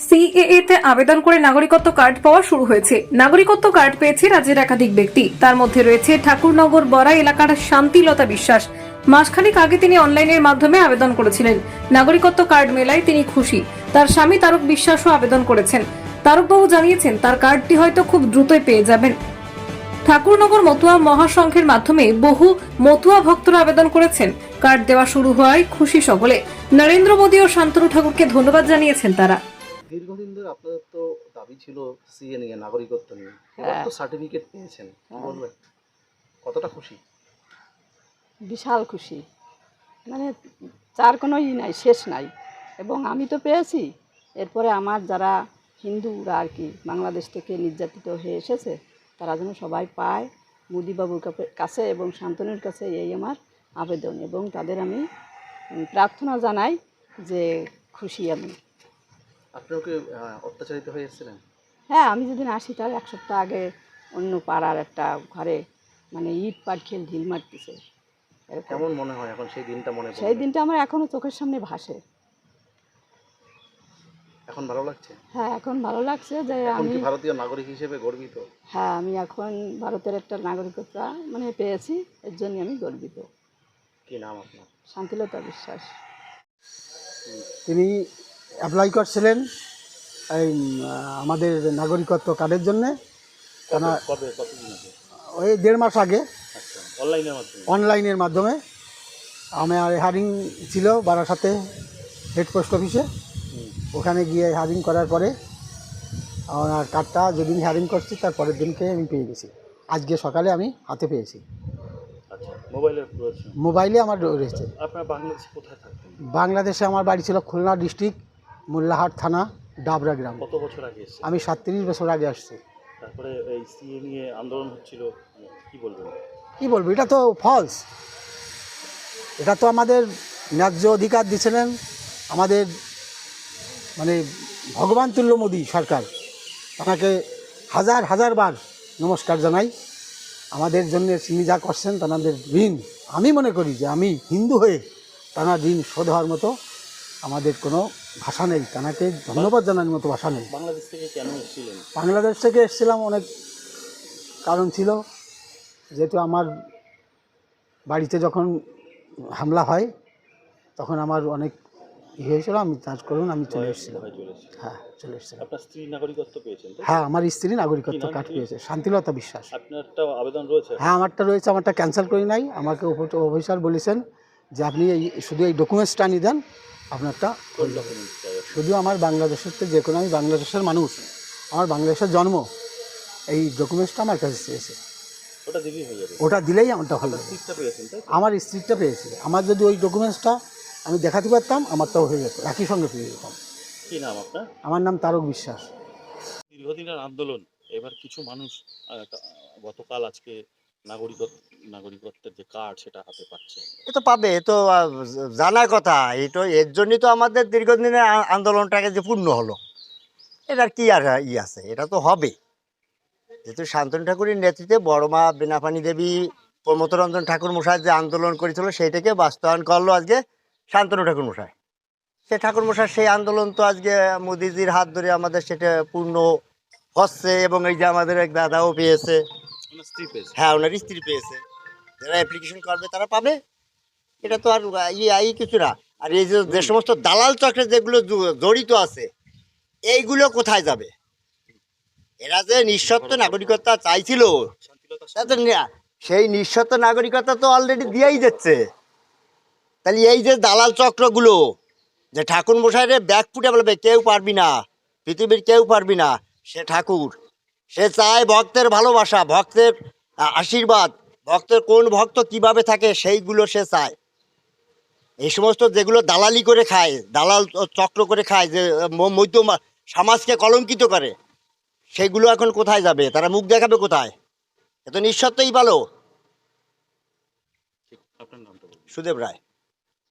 CAA তে আবেদন করে নাগরিকত্ব কার্ড পাওয়া শুরু হয়েছে। নাগরিকত্ব কার্ড পেয়েছে রাজ্যের একাধিক ব্যক্তি। তার মধ্যে রয়েছে ঠাকুরনগর বড়া এলাকার শান্তিলতা বিশ্বাস। মাসখানেক আগে তিনি অনলাইনের মাধ্যমে আবেদন করেছিলেন। নাগরিকত্ব কার্ড মেলায় তিনি খুশি। তার স্বামী তারক বিশ্বাসও আবেদন করেছেন। তারকবাবু জানিয়েছেন তার কার্ডটি হয়তো খুব দ্রুতই পেয়ে যাবেন। ঠাকুরনগর মতুয়া মহাসংঘের মাধ্যমে বহু মতুয়া ভক্তরা আবেদন করেছেন। কার্ড দেওয়া শুরু হওয়ায় খুশি সকলে। নরেন্দ্র মোদী ও শান্তনু ঠাকুরকে ধন্যবাদ জানিয়েছেন তারা। দীর্ঘদিন ধরে আপনাদের তো দাবি ছিল সিএ নিয়ে, নাগরিকত্ব নিয়ে, এবার তো সার্টিফিকেট পেয়েছেন, কি বলবেন, কতটা খুশি? বিশাল খুশি, মানে যার কোনো নাই, শেষ নাই। এবং আমি তো পেয়েছি, এরপরে আমার যারা হিন্দুরা আর কি বাংলাদেশ থেকে নির্যাতিত হয়ে এসেছে তারা যেন সবাই পায়। মোদিবাবুর কাছে এবং শান্তনুর কাছে এই আমার আবেদন, এবং তাদের আমি প্রার্থনা জানাই যে খুশি আমি। আপনিও কি অত্যাচারিত হয়ে এসেছিলেন? হ্যাঁ, আমি যেদিন আসি তার এক সপ্তাহ আগে অন্য পাড়ার একটা ঘরে মানে ইট পাট খেল ঢিল মারতেছে। কেমন মনে হয় এখন সেই দিনটা মনে পড়লে? সেই দিনটা আমার এখনো চোখের সামনে ভাসে। এখন ভালো লাগছে? হ্যাঁ, এখন ভালো লাগছে যে এখন আমি কি ভারতীয় নাগরিক হিসেবে গর্বিত? হ্যাঁ, আমি এখন ভারতের একটা নাগরিকত্ব মানে পেয়েছি, এর জন্য আমি গর্বিত। কি নাম আপনার? শান্তিলতা বিশ্বাস। তিনি অ্যাপ্লাই করছিলেন এই আমাদের নাগরিকত্ব কার্ডের জন্যে। কতদিন আগে? ওই 1.5 মাস আগে আচ্ছা, অনলাইনের মাধ্যমে? অনলাইনের মাধ্যমে। আমার হারিং ছিল বারাসাতে হেড পোস্ট অফিসে। ওখানে গিয়ে হারিং করার পরে আমার কার্ডটা যেদিন হারিং করছি তার পরের দিনকে আমি পেয়ে গেছি। আজকে সকালে আমি হাতে পেয়েছি। আচ্ছা, মোবাইলের রয়েছে? মোবাইলে আমার রয়েছে। আপনার বাংলাদেশে কোথায় থাকতেন? বাংলাদেশে আমার বাড়ি ছিল খুলনা ডিস্ট্রিক্ট, মোল্লাহাট থানা, ডাবরা গ্রাম। কত বছর আগে এসেছেন? আমি 37 বছর আগে আসছি। তারপরে এই সিএ নিয়ে আন্দোলন হচ্ছিল, কি বলবেন? কী বলবো, এটা তো ফলস। এটা তো আমাদের ন্যায্য অধিকার দিয়েছিলেন আমাদের মানে ভগবান তুল্য মোদী সরকার। তাকে হাজার হাজার বার নমস্কার জানাই। আমাদের জন্য তিনি যা করছেন তাদের ঋণ, আমি মনে করি যে আমি হিন্দু হয়ে তার ঋণ শোধ হওয়ার মতো আমাদের কোনো ভাষা নেই। তাকে ধন্যবাদ জানানোর মতো ভাষা নেই। বাংলাদেশ থেকে কেন এসেছিলেন? বাংলাদেশ থেকে এসেছিলাম, অনেক কারণ ছিল। যেহেতু আমার বাড়িতে যখন হামলা হয় তখন আমার অনেক হয়েছিল, আমি চার্জ করুন আমি চলে এসেছিলাম। হ্যাঁ, চলে এসেছিলাম। আপনার স্ত্রী নাগরিকত্ব পেয়েছেন? হ্যাঁ, আমার স্ত্রী নাগরিকত্ব কার্ড পেয়েছে, শান্তিলতা বিশ্বাস। আপনারটা আবেদন রয়েছে? হ্যাঁ, আমারটা রয়েছে, আমারটা ক্যান্সেল করি নাই। আমাকে অফিসার বলেছেন যে আপনি শুধু এই ডকুমেন্টসটা আনিয়ে দেন, আপনারটা শুধু আমার বাংলাদেশের তো, যে কোনো আমি বাংলাদেশের মানুষ, আমার বাংলাদেশের জন্ম, এই ডকুমেন্টসটা আমার কাছে চেয়েছে। ওটা দিলেই হয়ে যাবে? ওটা দিলেই আমারটা হয়ে যাবে। স্ত্রীটা পেয়েছেন তাই? আমার স্ত্রীটা পেয়েছি। আমার যদি ওই ডকুমেন্টসটা আমি দেখাতে পারতাম আমারটাও হয়ে যেত, একই সঙ্গে পেয়ে যেতাম। কি নাম আপনার? আমার নাম তারক বিশ্বাস। দীর্ঘদিনের আন্দোলন, এবার কিছু মানুষ গতকাল আজকে নাগরিকত্বের যে কার্ড সেটা হাতে পাচ্ছে। এ তো পাবে, এ তো জানার কথা। এটা এর জন্যই তো আমাদের দীর্ঘদিনের আন্দোলনটাকে যে পূর্ণ হলো। এটার কি আর আছে, এটা তো হবে। যেহেতু শান্তনু ঠাকুরের নেতৃত্বে বড় মা বীণাপাণি দেবী, প্রমথরঞ্জন ঠাকুর মশাই যে আন্দোলন করেছিল সেইটাকে বাস্তবায়ন করলো আজকে শান্তনু ঠাকুর মশাই। সে ঠাকুর মশাই সেই আন্দোলন তো আজকে মোদিজির হাত ধরে আমাদের সেটা পূর্ণ হচ্ছে। এবং এই যে আমাদের এক দাদাও পেয়েছে। স্ত্রী পেয়েছে? হ্যাঁ, ওনার স্ত্রী পেয়েছে। যারা অ্যাপ্লিকেশন করবে তারা পাবে। এটা তো আর কিছু না। আর এই যে সমস্ত দালাল চক্রে যেগুলো জড়িত আছে, এইগুলো কোথায় যাবে? এরা যে নিঃশর্ত নাগরিকতা চাইছিল, সেই নিঃশর্ত নাগরিকতা তো অলরেডি দিয়েই যাচ্ছে। তাহলে এই যে দালাল চক্রগুলো যে ঠাকুর মশাইরে ব্যাগ ফুটে বলবে কেউ পারবি না, পৃথিবীর কেউ পারবি না, সে ঠাকুর, সে চায় ভক্তের ভালোবাসা, ভক্তের আশীর্বাদ, ভক্তের কোন ভক্ত কিভাবে থাকে সেইগুলো সে চায়। এই সমস্ত যেগুলো দালালি করে খায়, দালাল চক্র করে খায়, যে মধ্য সমাজকে কলঙ্কিত করে, সেইগুলো এখন কোথায় যাবে? তারা মুখ দেখাবে কোথায়? এত নিঃস্বার্থই ভালো। আপনার নামটা বলুন। সুদেব রায়।